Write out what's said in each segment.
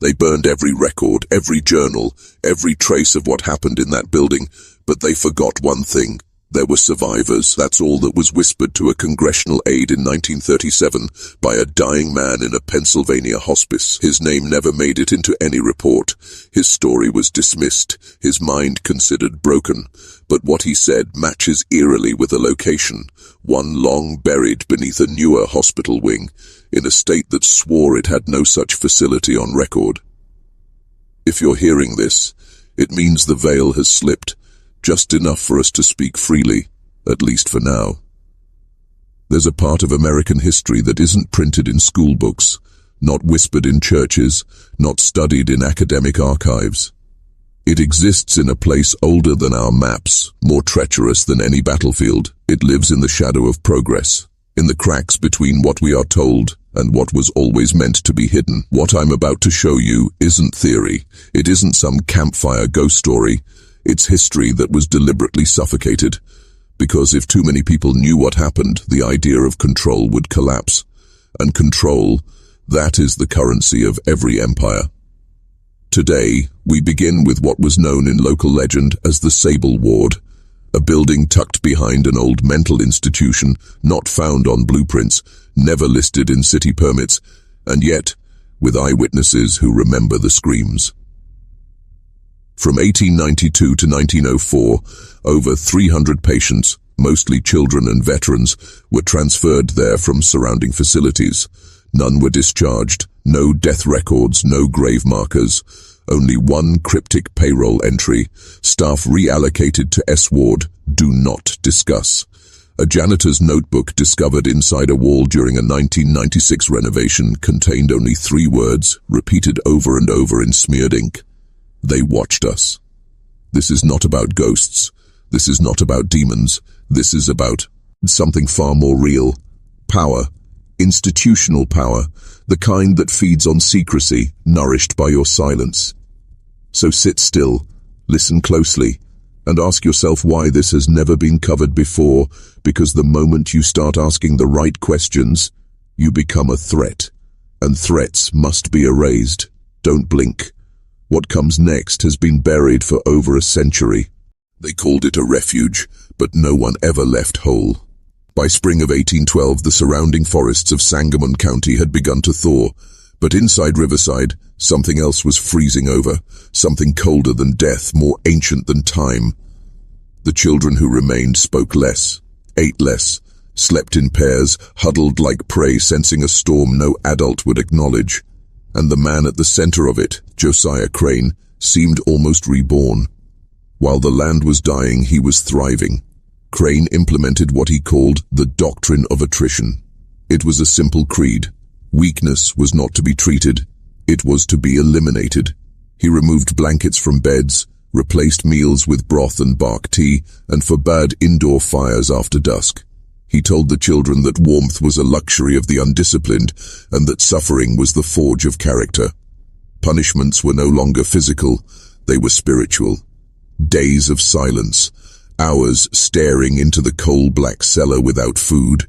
They burned every record, every journal, every trace of what happened in that building, but they forgot one thing. There were survivors. That's all that was whispered to a congressional aide in 1937 by a dying man in a Pennsylvania hospice. His name never made it into any report. His story was dismissed, his mind considered broken. But what he said matches eerily with a location, one long buried beneath a newer hospital wing, in a state that swore it had no such facility on record. If you're hearing this, it means the veil has slipped, just enough for us to speak freely, at least for now. There's a part of American history that isn't printed in school books, not whispered in churches, not studied in academic archives. It exists in a place older than our maps, more treacherous than any battlefield. It lives in the shadow of progress, in the cracks between what we are told and what was always meant to be hidden. What I'm about to show you isn't theory. It isn't some campfire ghost story. It's history that was deliberately suffocated, because if too many people knew what happened, the idea of control would collapse. And control, that is the currency of every empire. Today, we begin with what was known in local legend as the Sable Ward, a building tucked behind an old mental institution, not found on blueprints, never listed in city permits, and yet, with eyewitnesses who remember the screams. From 1892 to 1904, over 300 patients, mostly children and veterans, were transferred there from surrounding facilities. None were discharged, no death records, no grave markers, only one cryptic payroll entry, staff reallocated to S Ward, do not discuss. A janitor's notebook discovered inside a wall during a 1996 renovation contained only 3 words, repeated over and over in smeared ink. They watched us. This is not about ghosts. This is not about demons. This is about something far more real. Power. Institutional power. The kind that feeds on secrecy, nourished by your silence. So sit still, listen closely, and ask yourself why this has never been covered before, because the moment you start asking the right questions, you become a threat. And threats must be erased. Don't blink. What comes next has been buried for over a century. They called it a refuge, but no one ever left whole. By spring of 1812, the surrounding forests of Sangamon County had begun to thaw, but inside Riverside, something else was freezing over, something colder than death, more ancient than time. The children who remained spoke less, ate less, slept in pairs, huddled like prey, sensing a storm no adult would acknowledge. And the man at the center of it, Josiah Crane, seemed almost reborn. While the land was dying, he was thriving. Crane implemented what he called the doctrine of attrition. It was a simple creed. Weakness was not to be treated. It was to be eliminated. He removed blankets from beds, replaced meals with broth and bark tea, and forbade indoor fires after dusk. He told the children that warmth was a luxury of the undisciplined, and that suffering was the forge of character. Punishments were no longer physical, they were spiritual. Days of silence, hours staring into the coal-black cellar without food,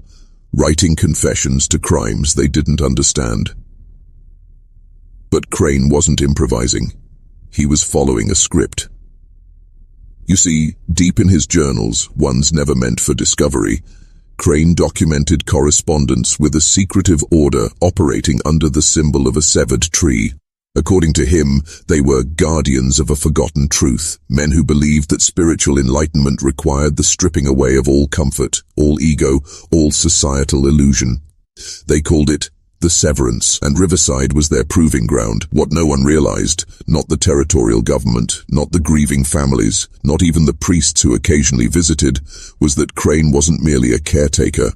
writing confessions to crimes they didn't understand. But Crane wasn't improvising. He was following a script. You see, deep in his journals, ones never meant for discovery, Crane documented correspondence with a secretive order operating under the symbol of a severed tree. According to him, they were guardians of a forgotten truth, men who believed that spiritual enlightenment required the stripping away of all comfort, all ego, all societal illusion. They called it the Severance, and Riverside was their proving ground. What no one realized, not the territorial government, not the grieving families, not even the priests who occasionally visited, was that Crane wasn't merely a caretaker.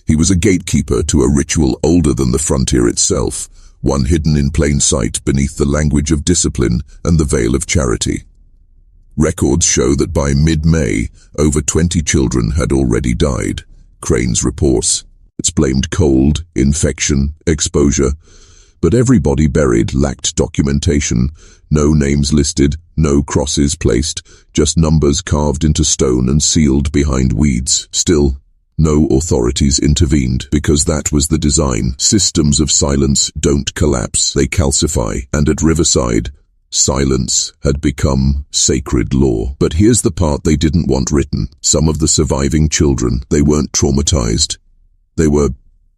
He was a gatekeeper to a ritual older than the frontier itself, one hidden in plain sight beneath the language of discipline and the veil of charity. Records show that by mid-May, over 20 children had already died. Crane's reports. It's blamed cold, infection, exposure, but every body buried lacked documentation, no names listed, no crosses placed, just numbers carved into stone and sealed behind weeds. Still, No authorities intervened, because that was the design. Systems of silence don't collapse, they calcify. And at Riverside, silence had become sacred law. But here's the part they didn't want written. Some of the surviving children, they weren't traumatized. They were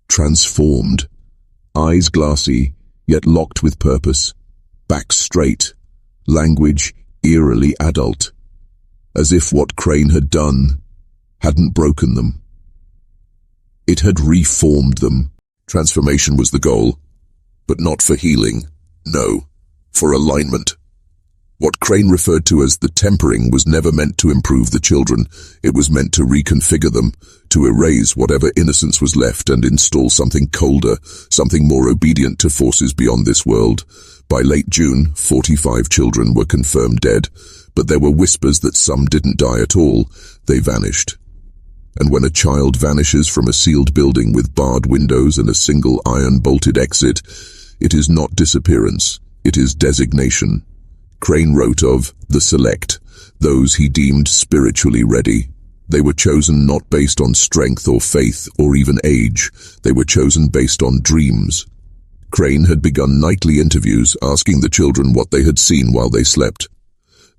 transformed. Eyes glassy, yet locked with purpose. Backs straight. Language eerily adult. As if what Crane had done hadn't broken them. It had reformed them. Transformation was the goal, but not for healing. No, for alignment. What Crane referred to as the tempering was never meant to improve the children. It was meant to reconfigure them, to erase whatever innocence was left and install something colder, something more obedient to forces beyond this world. By late June, 45 children were confirmed dead, but there were whispers that some didn't die at all. They vanished. And when a child vanishes from a sealed building with barred windows and a single iron-bolted exit, it is not disappearance, it is designation. Crane wrote of the select, those he deemed spiritually ready. They were chosen not based on strength or faith or even age. They were chosen based on dreams. Crane had begun nightly interviews asking the children what they had seen while they slept.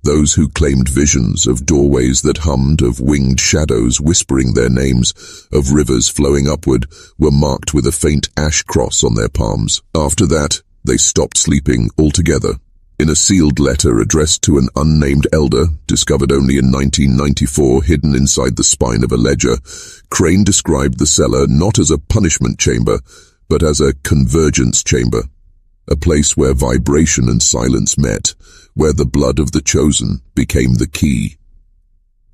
Those who claimed visions of doorways that hummed, of winged shadows whispering their names, of rivers flowing upward, were marked with a faint ash cross on their palms. After that, they stopped sleeping altogether. In a sealed letter addressed to an unnamed elder, discovered only in 1994, hidden inside the spine of a ledger, Crane described the cellar not as a punishment chamber, but as a convergence chamber. A place where vibration and silence met, where the blood of the chosen became the key.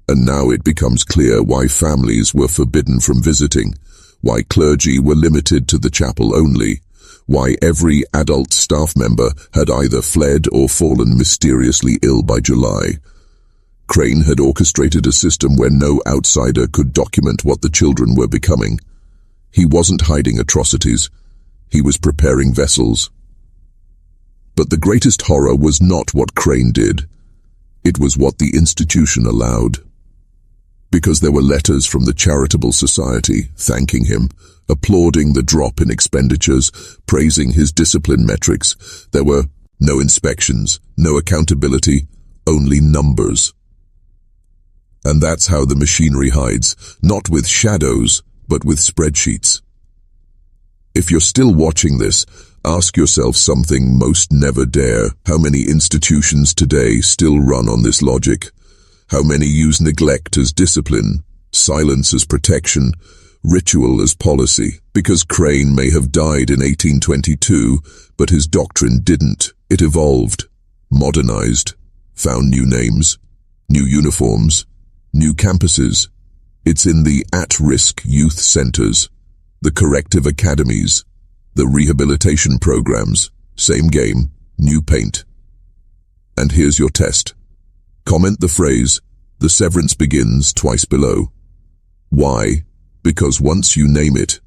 And now it becomes clear why families were forbidden from visiting, why clergy were limited to the chapel only, why every adult staff member had either fled or fallen mysteriously ill by July. Crane had orchestrated a system where no outsider could document what the children were becoming. He wasn't hiding atrocities. He was preparing vessels. But the greatest horror was not what Crane did. It was what the institution allowed. Because there were letters from the charitable society thanking him, applauding the drop in expenditures, praising his discipline metrics. There were no inspections, no accountability, only numbers. And that's how the machinery hides, not with shadows, but with spreadsheets. If you're still watching this, ask yourself something most never dare. How many institutions today still run on this logic? How many use neglect as discipline, silence as protection, ritual as policy? Because Crane may have died in 1822, but his doctrine didn't. It evolved, modernized, found new names, new uniforms, new campuses. It's in the at-risk youth centers, the corrective academies, the rehabilitation programs. Same game, new paint. And here's your test. Comment the phrase, "The severance begins," twice below. Why? Because once you name it,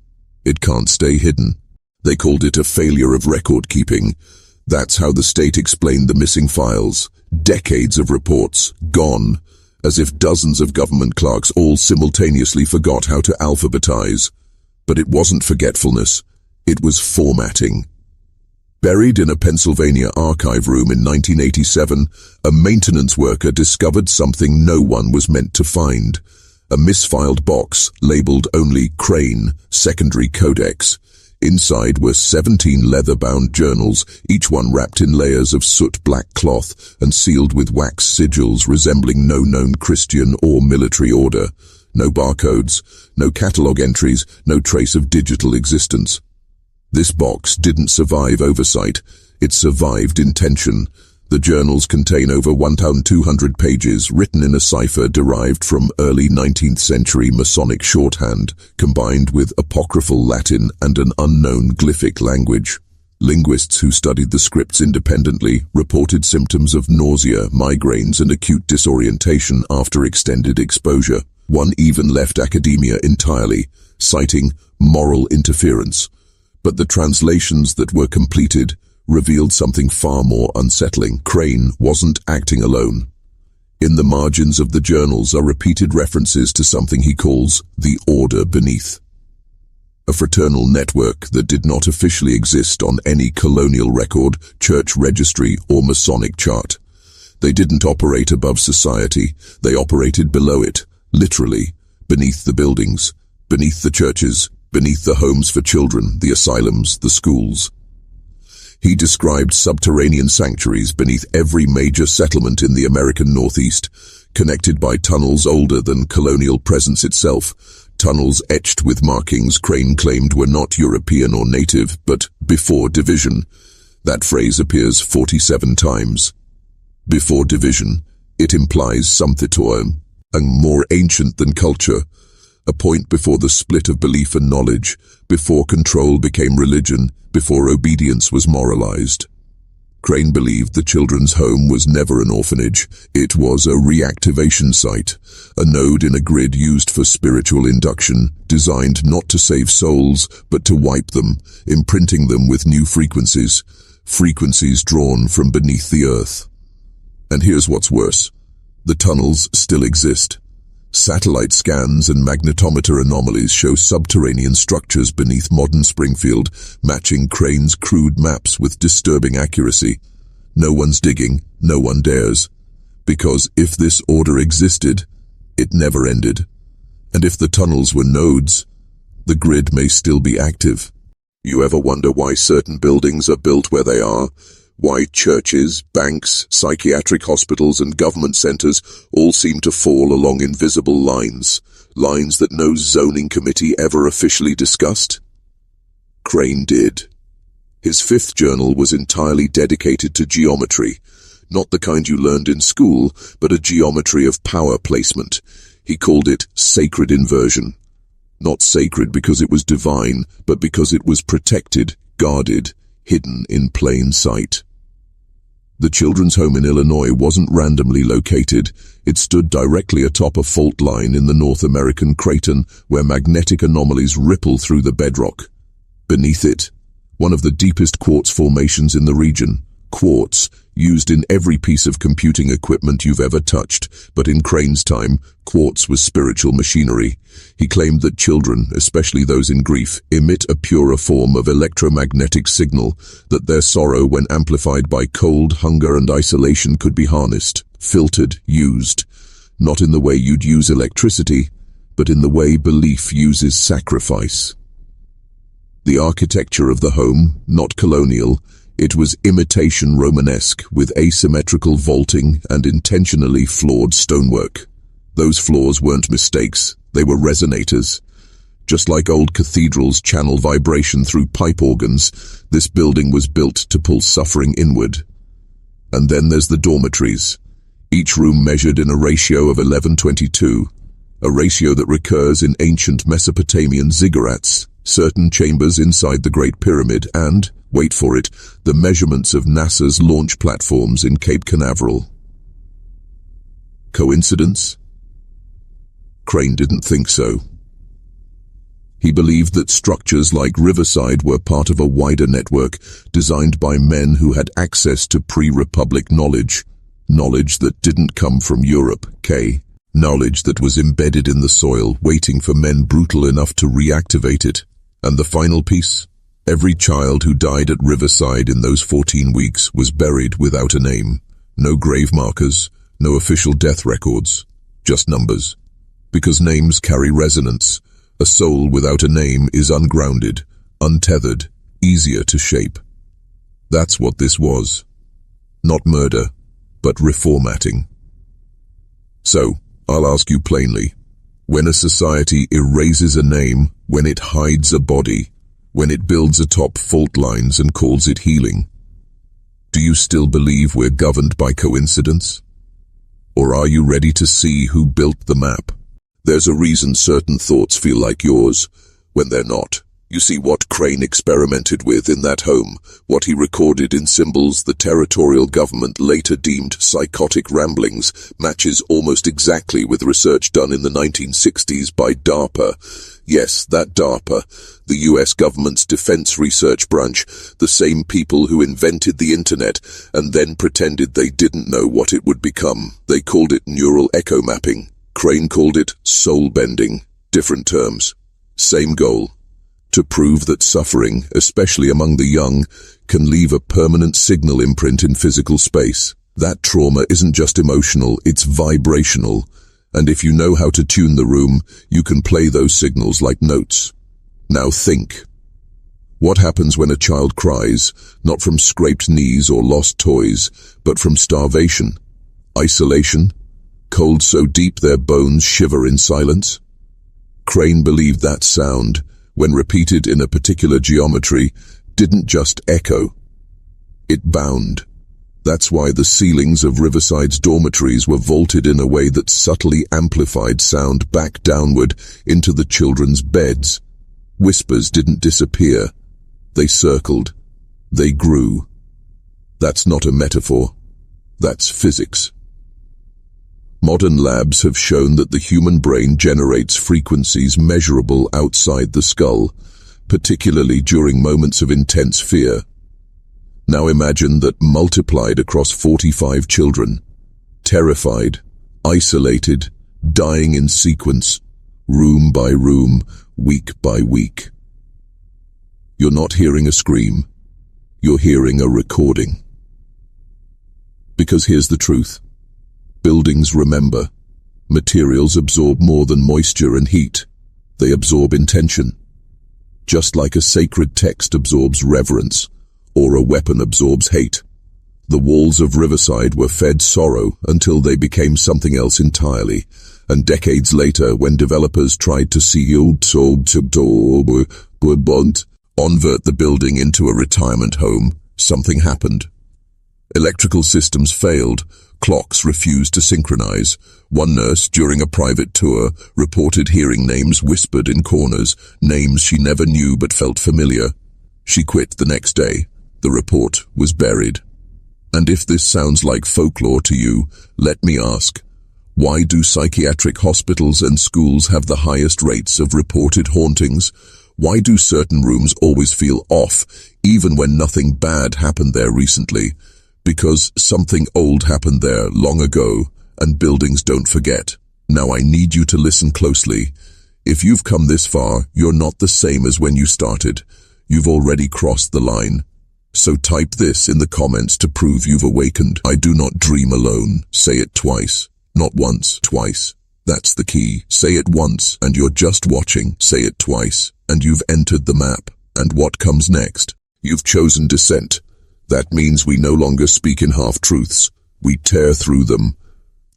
it can't stay hidden. They called it a failure of record keeping. That's how the state explained the missing files. Decades of reports, gone, as if dozens of government clerks all simultaneously forgot how to alphabetize. But it wasn't forgetfulness, it was formatting. Buried in a Pennsylvania archive room in 1987, a maintenance worker discovered something no one was meant to find. A misfiled box labeled only Crane, Secondary Codex. Inside were 17 leather-bound journals, each one wrapped in layers of soot-black cloth and sealed with wax sigils resembling no known Christian or military order. No barcodes, no catalogue entries, no trace of digital existence. This box didn't survive oversight, it survived intention. The journals contain over 1,200 pages written in a cipher derived from early 19th century Masonic shorthand, combined with apocryphal Latin and an unknown glyphic language. Linguists who studied the scripts independently reported symptoms of nausea, migraines, and acute disorientation after extended exposure. One even left academia entirely, citing moral interference. But the translations that were completed revealed something far more unsettling. Crane wasn't acting alone. In the margins of the journals are repeated references to something he calls the order beneath. A fraternal network that did not officially exist on any colonial record, church registry, or Masonic chart. They didn't operate above society, they operated below it, literally, beneath the buildings, beneath the churches, beneath the homes for children, the asylums, the schools. He described subterranean sanctuaries beneath every major settlement in the American Northeast, connected by tunnels older than colonial presence itself, tunnels etched with markings Crane claimed were not European or native, but before division. That phrase appears 47 times. Before division, it implies something more ancient than culture, a point before the split of belief and knowledge, before control became religion, before obedience was moralized. Crane believed the children's home was never an orphanage. It was a reactivation site, a node in a grid used for spiritual induction, designed not to save souls, but to wipe them, imprinting them with new frequencies drawn from beneath the earth. And here's what's worse. The tunnels still exist. Satellite scans and magnetometer anomalies show subterranean structures beneath modern Springfield, matching Crane's crude maps with disturbing accuracy. No one's digging, no one dares. Because if this order existed, it never ended. And if the tunnels were nodes, the grid may still be active. You ever wonder why certain buildings are built where they are? Why churches, banks, psychiatric hospitals and government centers all seem to fall along invisible lines that no zoning committee ever officially discussed? Crane did. His fifth journal was entirely dedicated to geometry, not the kind you learned in school, but a geometry of power placement. He called it sacred inversion. Not sacred because it was divine, but because it was protected, guarded, hidden in plain sight. The children's home in Illinois wasn't randomly located. It stood directly atop a fault line in the North American Craton, where magnetic anomalies ripple through the bedrock. Beneath it, one of the deepest quartz formations in the region. Quartz, used in every piece of computing equipment you've ever touched, but in Crane's time, quartz was spiritual machinery. He claimed that children, especially those in grief, emit a purer form of electromagnetic signal, that their sorrow, when amplified by cold, hunger and isolation, could be harnessed, filtered, used, not in the way you'd use electricity, but in the way belief uses sacrifice. The architecture of the home, not colonial, it was imitation Romanesque, with asymmetrical vaulting and intentionally flawed stonework. Those flaws weren't mistakes, they were resonators. Just like old cathedrals channel vibration through pipe organs, this building was built to pull suffering inward. And then there's the dormitories. Each room measured in a ratio of 11:22, a ratio that recurs in ancient Mesopotamian ziggurats, certain chambers inside the Great Pyramid, and, wait for it, the measurements of NASA's launch platforms in Cape Canaveral. Coincidence? Crane didn't think so. He believed that structures like Riverside were part of a wider network designed by men who had access to pre-Republic knowledge that didn't come from Europe, knowledge that was embedded in the soil, waiting for men brutal enough to reactivate it. And the final piece? Every child who died at Riverside in those 14 weeks was buried without a name. No grave markers, no official death records, just numbers. Because names carry resonance. A soul without a name is ungrounded, untethered, easier to shape. That's what this was. Not murder, but reformatting. So, I'll ask you plainly, when a society erases a name, when it hides a body, when it builds atop fault lines and calls it healing, do you still believe we're governed by coincidence? Or are you ready to see who built the map? There's a reason certain thoughts feel like yours, when they're not. You see, what Crane experimented with in that home, what he recorded in symbols the territorial government later deemed psychotic ramblings, matches almost exactly with research done in the 1960s by DARPA, Yes, that DARPA, the US government's defense research branch, the same people who invented the internet and then pretended they didn't know what it would become. They called it neural echo mapping. Crane called it soul bending. Different terms. Same goal. To prove that suffering, especially among the young, can leave a permanent signal imprint in physical space. That trauma isn't just emotional, it's vibrational. And if you know how to tune the room, you can play those signals like notes. Now think. What happens when a child cries, not from scraped knees or lost toys, but from starvation, isolation, cold so deep their bones shiver in silence? Crane believed that sound, when repeated in a particular geometry, didn't just echo. It bound. That's why the ceilings of Riverside's dormitories were vaulted in a way that subtly amplified sound back downward into the children's beds. Whispers didn't disappear. They circled. They grew. That's not a metaphor. That's physics. Modern labs have shown that the human brain generates frequencies measurable outside the skull, particularly during moments of intense fear. Now imagine that multiplied across 45 children, terrified, isolated, dying in sequence, room by room, week by week. You're not hearing a scream, you're hearing a recording. Because here's the truth. Buildings remember. Materials absorb more than moisture and heat. They absorb intention. Just like a sacred text absorbs reverence, or a weapon absorbs hate. The walls of Riverside were fed sorrow until they became something else entirely, and decades later, when developers tried to convert the building into a retirement home, something happened. Electrical systems failed, clocks refused to synchronize. One nurse, during a private tour, reported hearing names whispered in corners, names she never knew but felt familiar. She quit the next day. The report was buried. And if this sounds like folklore to you, let me ask, why do psychiatric hospitals and schools have the highest rates of reported hauntings? Why do certain rooms always feel off, even when nothing bad happened there recently? Because something old happened there long ago, and buildings don't forget. Now I need you to listen closely. If you've come this far, you're not the same as when you started. You've already crossed the line. So type this in the comments to prove you've awakened. I do not dream alone. Say it twice. Not once, twice. That's the key. Say it once, and you're just watching. Say it twice, and you've entered the map. And what comes next? You've chosen descent. That means we no longer speak in half-truths. We tear through them.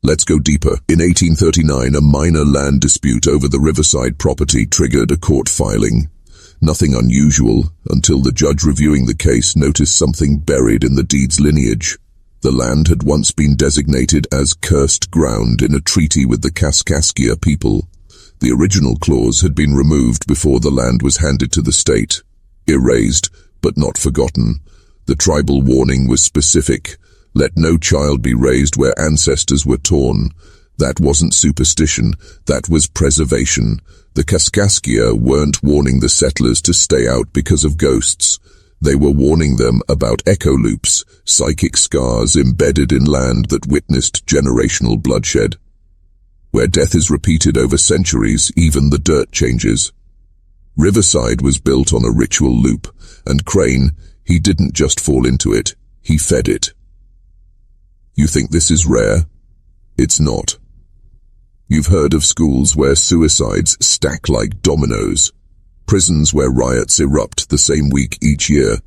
Let's go deeper. In 1839, a minor land dispute over the Riverside property triggered a court filing. Nothing unusual, until the judge reviewing the case noticed something buried in the deed's lineage. The land had once been designated as cursed ground in a treaty with the Kaskaskia people. The original clause had been removed before the land was handed to the state. Erased, but not forgotten. The tribal warning was specific. Let no child be raised where ancestors were torn. That wasn't superstition, that was preservation. The Kaskaskia weren't warning the settlers to stay out because of ghosts. They were warning them about echo loops, psychic scars embedded in land that witnessed generational bloodshed. Where death is repeated over centuries, even the dirt changes. Riverside was built on a ritual loop, and Crane, he didn't just fall into it, he fed it. You think this is rare? It's not. You've heard of schools where suicides stack like dominoes, prisons where riots erupt the same week each year,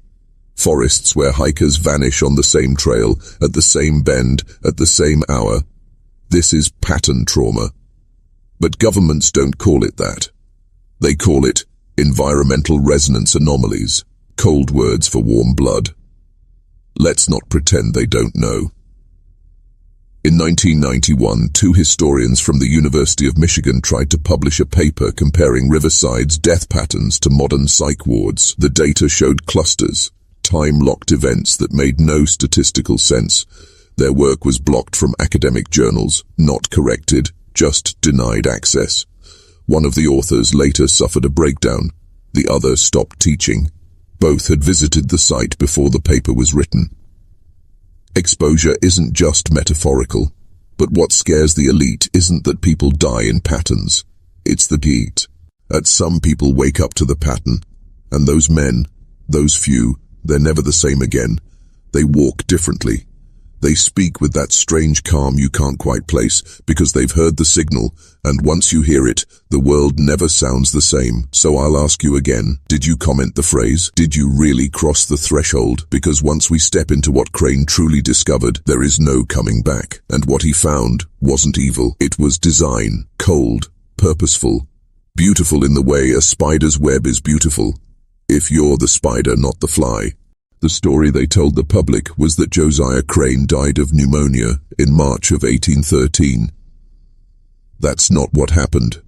forests where hikers vanish on the same trail, at the same bend, at the same hour. This is pattern trauma. But governments don't call it that. They call it environmental resonance anomalies, cold words for warm blood. Let's not pretend they don't know. In 1991, two historians from the University of Michigan tried to publish a paper comparing Riverside's death patterns to modern psych wards. The data showed clusters, time-locked events that made no statistical sense. Their work was blocked from academic journals, not corrected, just denied access. One of the authors later suffered a breakdown. The other stopped teaching. Both had visited the site before the paper was written. Exposure isn't just metaphorical, but what scares the elite isn't that people die in patterns. It's the heat. That some people wake up to the pattern, and those men, those few, they're never the same again. They walk differently. They speak with that strange calm you can't quite place because they've heard the signal, and once you hear it, the world never sounds the same. So I'll ask you again, did you comment the phrase? Did you really cross the threshold? Because once we step into what Crane truly discovered, there is no coming back. And what he found wasn't evil. It was design, cold, purposeful, beautiful in the way a spider's web is beautiful. If you're the spider, not the fly. The story they told the public was that Josiah Crane died of pneumonia in March of 1813. That's not what happened.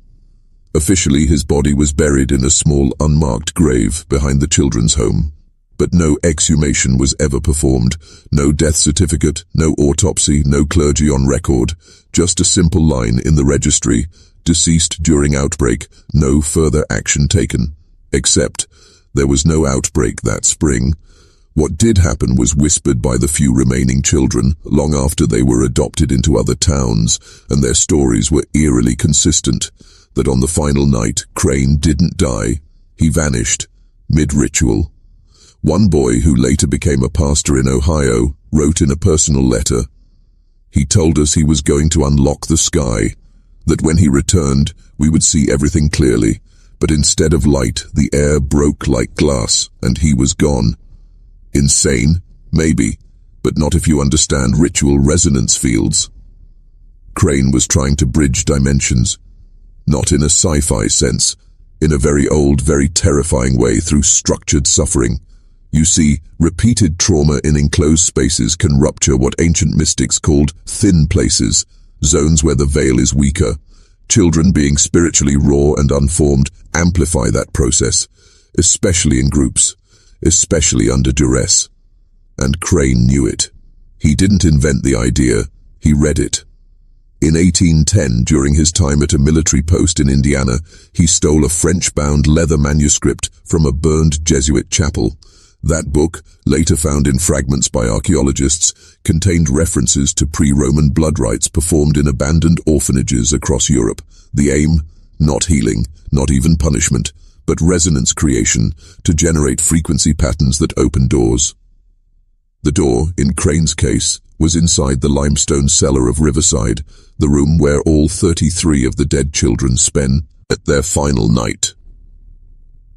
Officially, his body was buried in a small unmarked grave behind the children's home. But no exhumation was ever performed, no death certificate, no autopsy, no clergy on record, just a simple line in the registry, deceased during outbreak, no further action taken. Except, there was no outbreak that spring. What did happen was whispered by the few remaining children long after they were adopted into other towns, and their stories were eerily consistent, that on the final night, Crane didn't die. He vanished, mid-ritual. One boy, who later became a pastor in Ohio, wrote in a personal letter, "He told us he was going to unlock the sky, that when he returned, we would see everything clearly, but instead of light, the air broke like glass, and he was gone." Insane? Maybe, but not if you understand ritual resonance fields. Crane was trying to bridge dimensions, not in a sci-fi sense, in a very old, very terrifying way through structured suffering. You see, repeated trauma in enclosed spaces can rupture what ancient mystics called thin places, zones where the veil is weaker. Children, being spiritually raw and unformed, amplify that process, especially in groups, especially under duress. And Crane knew it. He didn't invent the idea, he read it. In 1810, during his time at a military post in Indiana, he stole a French-bound leather manuscript from a burned Jesuit chapel. That book, later found in fragments by archaeologists, contained references to pre-Roman blood rites performed in abandoned orphanages across Europe. The aim? Not healing, not even punishment, but resonance creation, to generate frequency patterns that open doors. The door, in Crane's case, was inside the limestone cellar of Riverside, the room where all 33 of the dead children spent their final night.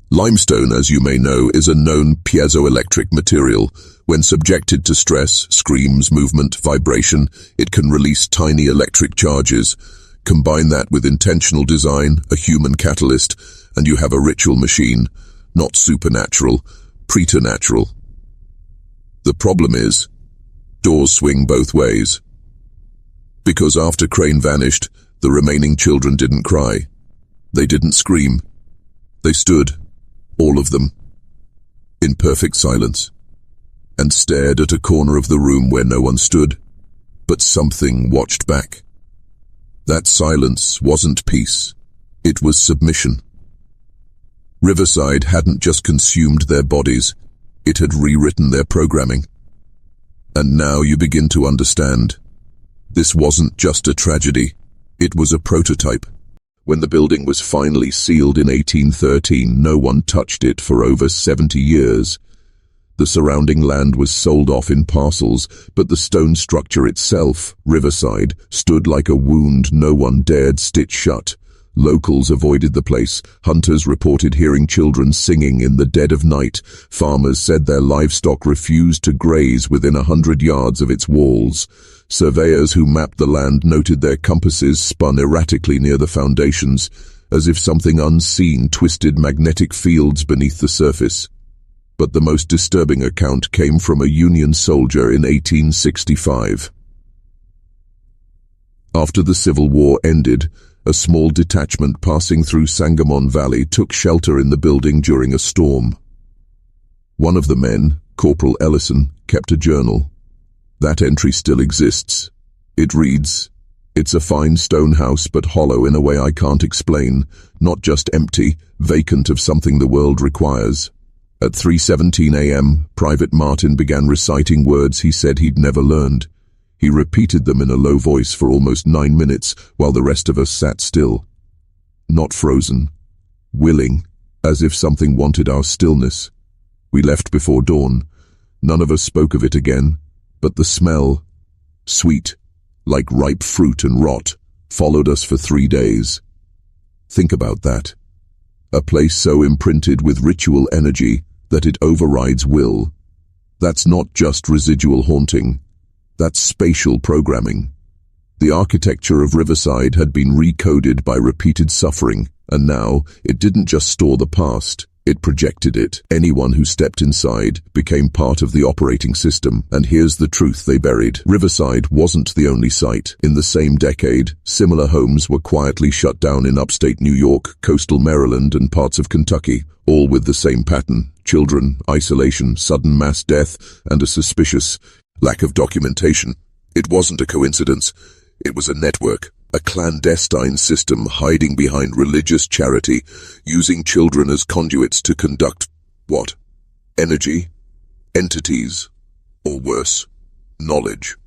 Limestone, as you may know, is a known piezoelectric material. When subjected to stress, screams, movement, vibration, it can release tiny electric charges. Combine that with intentional design, a human catalyst, and you have a ritual machine, not supernatural, preternatural. The problem is, doors swing both ways. Because after Crane vanished, the remaining children didn't cry. They didn't scream. They stood, all of them, in perfect silence, and stared at a corner of the room where no one stood, but something watched back. That silence wasn't peace, it was submission. Riverside hadn't just consumed their bodies, it had rewritten their programming. And now you begin to understand. This wasn't just a tragedy, it was a prototype. When the building was finally sealed in 1813, no one touched it for over 70 years. The surrounding land was sold off in parcels, but the stone structure itself, Riverside, stood like a wound no one dared stitch shut. Locals avoided the place. Hunters reported hearing children singing in the dead of night. Farmers said their livestock refused to graze within 100 yards of its walls. Surveyors who mapped the land noted their compasses spun erratically near the foundations, as if something unseen twisted magnetic fields beneath the surface. But the most disturbing account came from a Union soldier in 1865. After the Civil War ended, a small detachment passing through Sangamon Valley took shelter in the building during a storm. One of the men, Corporal Ellison, kept a journal. That entry still exists. It reads, It's a fine stone house, but hollow in a way I can't explain, not just empty, vacant of something the world requires. At 3:17 a.m., Private Martin began reciting words he said he'd never learned. He repeated them in a low voice for almost 9 minutes, while the rest of us sat still. Not frozen. Willing, as if something wanted our stillness. We left before dawn. None of us spoke of it again, but the smell, sweet, like ripe fruit and rot, followed us for 3 days. Think about that. A place so imprinted with ritual energy that it overrides will. That's not just residual haunting. That's spatial programming. The architecture of Riverside had been recoded by repeated suffering, and now it didn't just store the past, it projected it. Anyone who stepped inside became part of the operating system, and here's the truth they buried. Riverside wasn't the only site. In the same decade, similar homes were quietly shut down in upstate New York, coastal Maryland, and parts of Kentucky, all with the same pattern: children, isolation, sudden mass death, and a suspicious lack of documentation. It wasn't a coincidence. It was a network, a clandestine system hiding behind religious charity, using children as conduits to conduct what? Energy? Entities? Or worse, knowledge.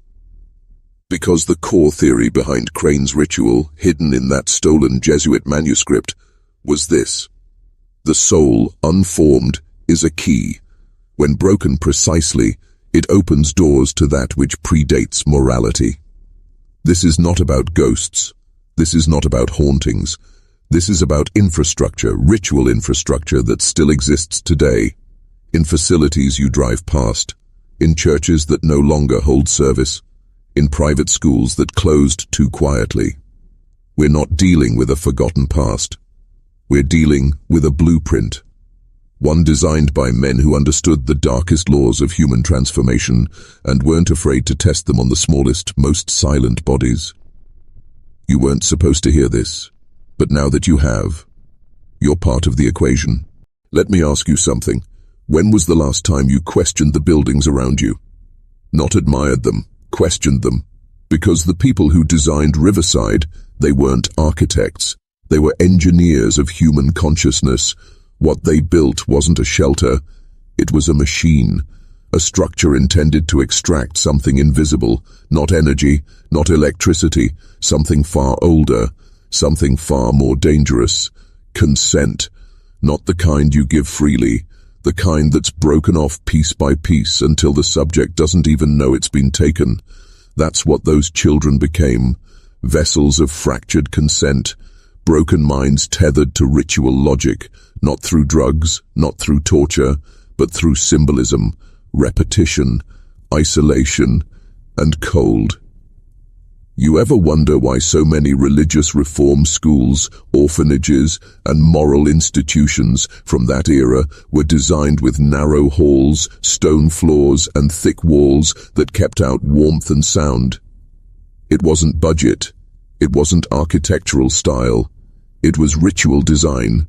Because the core theory behind Crane's ritual, hidden in that stolen Jesuit manuscript, was this: the soul, unformed, is a key. When broken precisely, it opens doors to that which predates morality. This is not about ghosts. This is not about hauntings. This is about infrastructure, ritual infrastructure that still exists today. In facilities you drive past, in churches that no longer hold service, in private schools that closed too quietly. We're not dealing with a forgotten past. We're dealing with a blueprint. One designed by men who understood the darkest laws of human transformation and weren't afraid to test them on the smallest, most silent bodies. You weren't supposed to hear this, but now that you have, you're part of the equation. Let me ask you something. When was the last time you questioned the buildings around you? Not admired them, questioned them. Because the people who designed Riverside, they weren't architects. They were engineers of human consciousness. What they built wasn't a shelter, it was a machine, a structure intended to extract something invisible, not energy, not electricity, something far older, something far more dangerous. Consent, not the kind you give freely, the kind that's broken off piece by piece until the subject doesn't even know it's been taken. That's what those children became, vessels of fractured consent, broken minds tethered to ritual logic, not through drugs, not through torture, but through symbolism, repetition, isolation, and cold. You ever wonder why so many religious reform schools, orphanages, and moral institutions from that era were designed with narrow halls, stone floors, and thick walls that kept out warmth and sound? It wasn't budget. It wasn't architectural style. It was ritual design.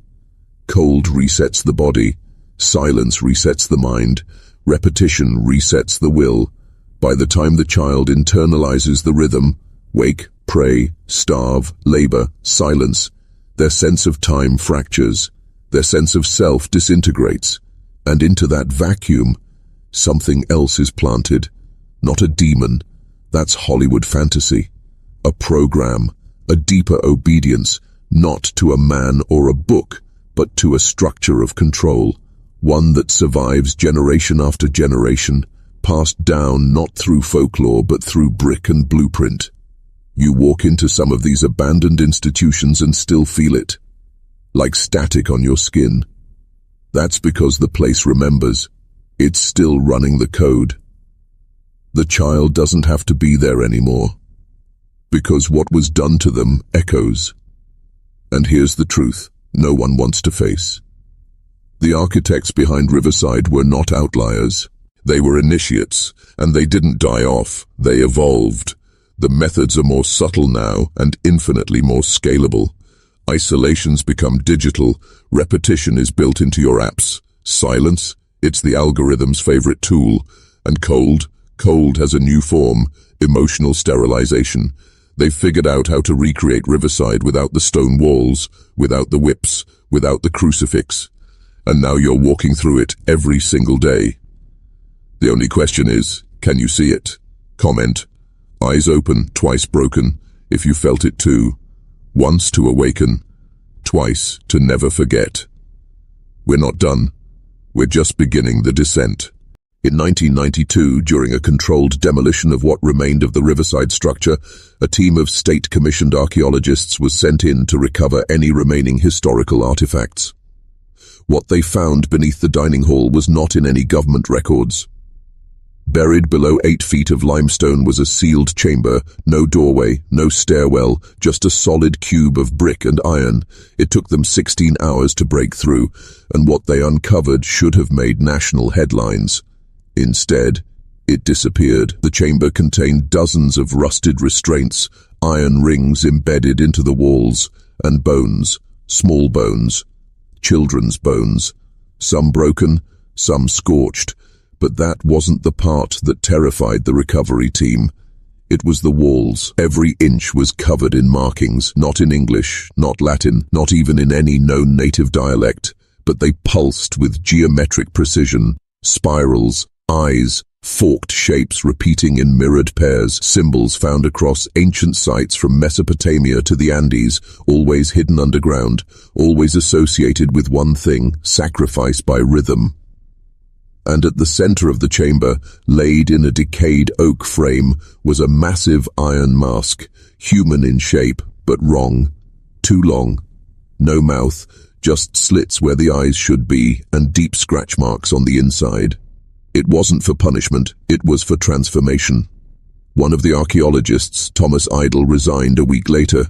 Cold resets the body, silence resets the mind, repetition resets the will. By the time the child internalizes the rhythm, wake, pray, starve, labor, silence, their sense of time fractures, their sense of self disintegrates, and into that vacuum, something else is planted. Not a demon, that's Hollywood fantasy. A program, a deeper obedience, not to a man or a book, but to a structure of control, one that survives generation after generation, passed down not through folklore but through brick and blueprint. You walk into some of these abandoned institutions and still feel it, like static on your skin. That's because the place remembers. It's still running the code. The child doesn't have to be there anymore, because what was done to them echoes. And here's the truth no one wants to face. The architects behind Riverside were not outliers. They were initiates, and they didn't die off, they evolved. The methods are more subtle now and infinitely more scalable. Isolations become digital, repetition is built into your apps. Silence, it's the algorithm's favorite tool. And cold has a new form, emotional sterilization. They figured out how to recreate Riverside without the stone walls, without the whips, without the crucifix. And now you're walking through it every single day. The only question is, can you see it? Comment. Eyes open, twice broken, if you felt it too. Once to awaken, twice to never forget. We're not done. We're just beginning the descent. In 1992, during a controlled demolition of what remained of the Riverside structure, a team of state-commissioned archaeologists was sent in to recover any remaining historical artifacts. What they found beneath the dining hall was not in any government records. Buried below 8 feet of limestone was a sealed chamber, no doorway, no stairwell, just a solid cube of brick and iron. It took them 16 hours to break through, and what they uncovered should have made national headlines. Instead, it disappeared. The chamber contained dozens of rusted restraints, iron rings embedded into the walls, and bones, small bones, children's bones, some broken, some scorched. But that wasn't the part that terrified the recovery team. It was the walls. Every inch was covered in markings, not in English, not Latin, not even in any known native dialect, but they pulsed with geometric precision, spirals, eyes, forked shapes repeating in mirrored pairs, symbols found across ancient sites from Mesopotamia to the Andes, always hidden underground, always associated with one thing, sacrifice by rhythm. And at the center of the chamber, laid in a decayed oak frame, was a massive iron mask, human in shape, but wrong. Too long. No mouth, just slits where the eyes should be, and deep scratch marks on the inside. It wasn't for punishment, it was for transformation. One of the archaeologists, Thomas Idle, resigned a week later,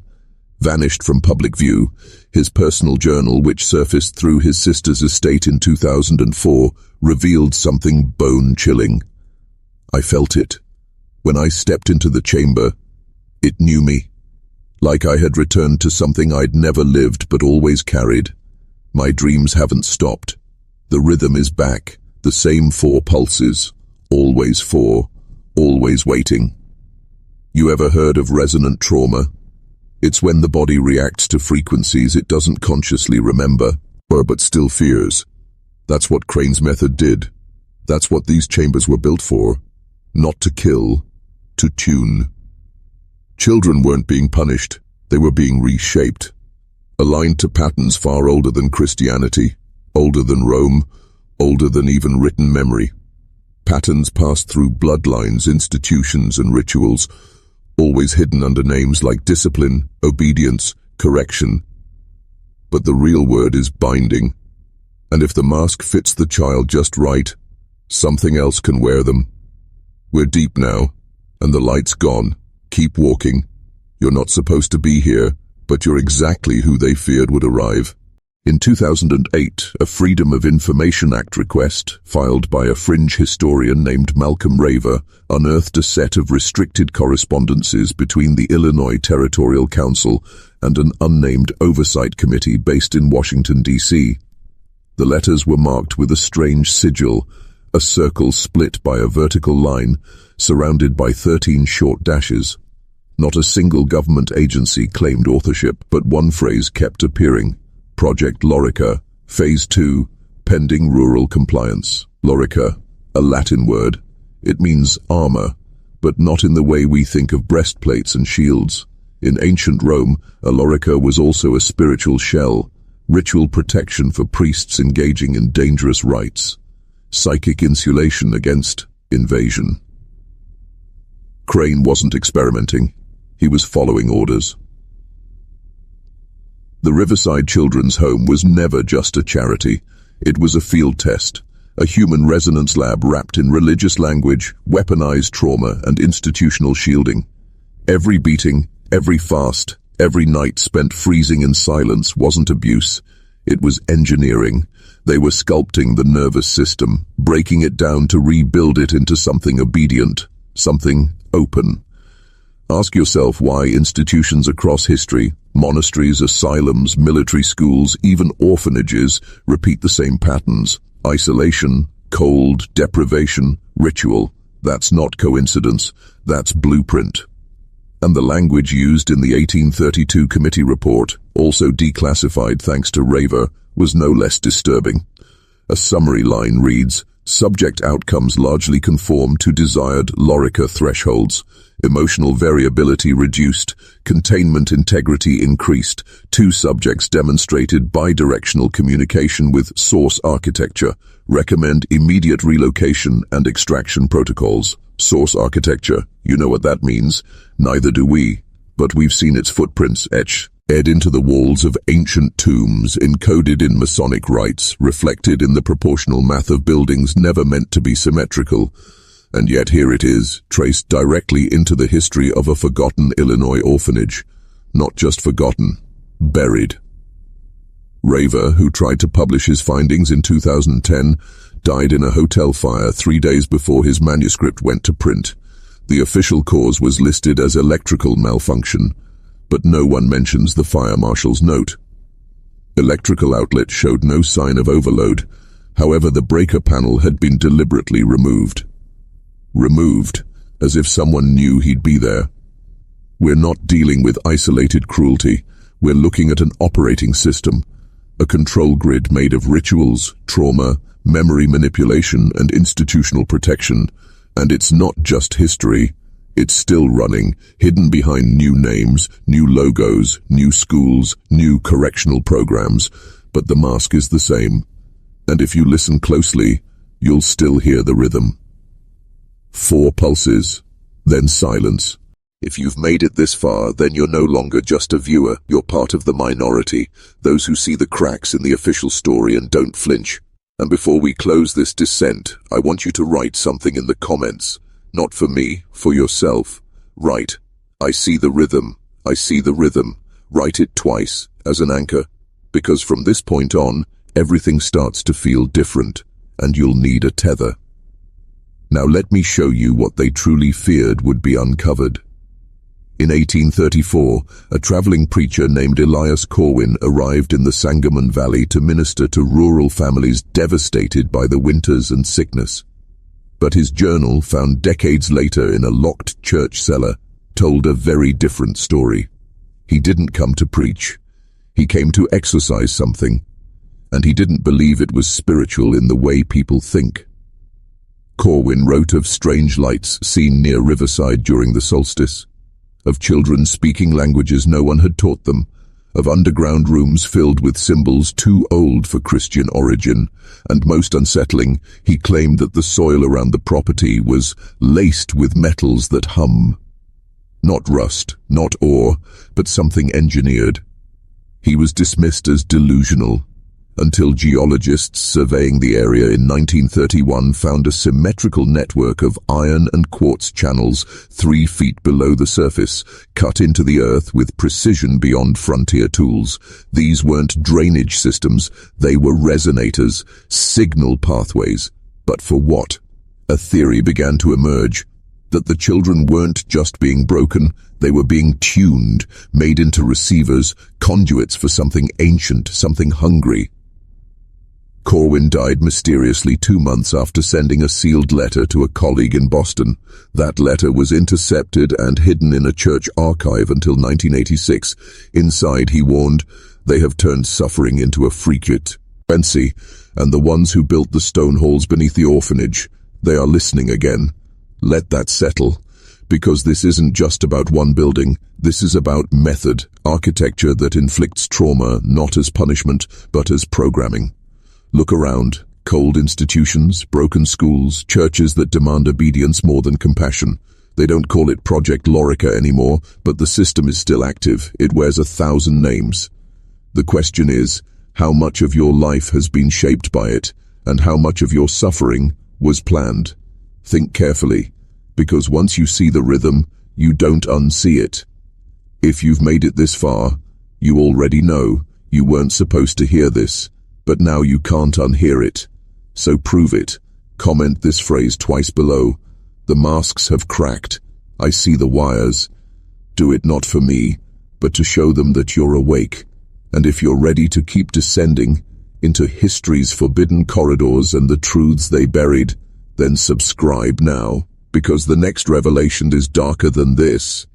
vanished from public view. His personal journal, which surfaced through his sister's estate in 2004, revealed something bone-chilling. I felt it. When I stepped into the chamber, it knew me. Like I had returned to something I'd never lived but always carried. My dreams haven't stopped. The rhythm is back, the same 4 pulses, always 4, always waiting. You ever heard of resonant trauma? It's when the body reacts to frequencies it doesn't consciously remember, but still fears. That's what Crane's method did. That's what these chambers were built for. Not to kill, to tune. Children weren't being punished, they were being reshaped. Aligned to patterns far older than Christianity, older than Rome, older than even written memory. Patterns passed through bloodlines, institutions, and rituals, always hidden under names like discipline, obedience, correction. But the real word is binding. And if the mask fits the child just right, something else can wear them. We're deep now, and the light's gone. Keep walking. You're not supposed to be here, but you're exactly who they feared would arrive. In 2008, a Freedom of Information Act request, filed by a fringe historian named Malcolm Raver, unearthed a set of restricted correspondences between the Illinois Territorial Council and an unnamed oversight committee based in Washington, D.C. The letters were marked with a strange sigil, a circle split by a vertical line, surrounded by 13 short dashes. Not a single government agency claimed authorship, but one phrase kept appearing. Project Lorica, Phase 2, pending rural compliance. Lorica, a Latin word. It means armor, but not in the way we think of breastplates and shields. In ancient Rome, a lorica was also a spiritual shell, ritual protection for priests engaging in dangerous rites, psychic insulation against invasion. Crane wasn't experimenting. He was following orders. The Riverside Children's Home was never just a charity. It was a field test, a human resonance lab wrapped in religious language, weaponized trauma, and institutional shielding. Every beating, every fast, every night spent freezing in silence wasn't abuse. It was engineering. They were sculpting the nervous system, breaking it down to rebuild it into something obedient, something open. Ask yourself why institutions across history, monasteries, asylums, military schools, even orphanages, repeat the same patterns. Isolation, cold, deprivation, ritual. That's not coincidence. That's blueprint. And the language used in the 1832 committee report, also declassified thanks to Raver, was no less disturbing. A summary line reads, "Subject outcomes largely conform to desired Lorica thresholds. Emotional variability reduced, containment integrity increased. Two subjects demonstrated bidirectional communication with source architecture. Recommend immediate relocation and extraction protocols." Source architecture, you know what that means. Neither do we, but we've seen its footprints etched into the walls of ancient tombs, encoded in Masonic rites, reflected in the proportional math of buildings never meant to be symmetrical. And yet here it is, traced directly into the history of a forgotten Illinois orphanage. Not just forgotten, buried. Raver, who tried to publish his findings in 2010, died in a hotel fire 3 days before his manuscript went to print. The official cause was listed as electrical malfunction, but no one mentions the fire marshal's note. Electrical outlet showed no sign of overload. However, the breaker panel had been deliberately removed. Removed, as if someone knew he'd be there. We're not dealing with isolated cruelty. We're looking at an operating system, a control grid made of rituals, trauma, memory manipulation, and institutional protection. And it's not just history. It's still running, hidden behind new names, new logos, new schools, new correctional programs. But the mask is the same. And if you listen closely, you'll still hear the rhythm. 4 pulses, then silence. If you've made it this far, then you're no longer just a viewer. You're part of the minority, those who see the cracks in the official story and don't flinch. And before we close this descent, I want you to write something in the comments. Not for me, for yourself. Write, "I see the rhythm, I see the rhythm." Write it twice, as an anchor. Because from this point on, everything starts to feel different, and you'll need a tether. Now let me show you what they truly feared would be uncovered. In 1834, a traveling preacher named Elias Corwin arrived in the Sangamon Valley to minister to rural families devastated by the winters and sickness. But his journal, found decades later in a locked church cellar, told a very different story. He didn't come to preach. He came to exorcise something, and he didn't believe it was spiritual in the way people think. Corwin wrote of strange lights seen near Riverside during the solstice, of children speaking languages no one had taught them, of underground rooms filled with symbols too old for Christian origin, and most unsettling, he claimed that the soil around the property was laced with metals that hum. Not rust, not ore, but something engineered. He was dismissed as delusional, until geologists surveying the area in 1931 found a symmetrical network of iron and quartz channels 3 feet below the surface, cut into the earth with precision beyond frontier tools. These weren't drainage systems, they were resonators, signal pathways. But for what? A theory began to emerge, that the children weren't just being broken, they were being tuned, made into receivers, conduits for something ancient, something hungry. Corwin died mysteriously 2 months after sending a sealed letter to a colleague in Boston. That letter was intercepted and hidden in a church archive until 1986. Inside, he warned, "They have turned suffering into a frequency, and the ones who built the stone halls beneath the orphanage, they are listening again." Let that settle, because this isn't just about one building. This is about method, architecture that inflicts trauma not as punishment, but as programming. Look around. Cold institutions, broken schools, churches that demand obedience more than compassion. They don't call it Project Lorica anymore, but the system is still active. It wears 1,000 names. The question is, how much of your life has been shaped by it, and how much of your suffering was planned? Think carefully, because once you see the rhythm, you don't unsee it. If you've made it this far, you already know you weren't supposed to hear this. But now you can't unhear it. So prove it. Comment this phrase twice below. The masks have cracked. I see the wires. Do it not for me, but to show them that you're awake. And if you're ready to keep descending into history's forbidden corridors and the truths they buried, then subscribe now, because the next revelation is darker than this.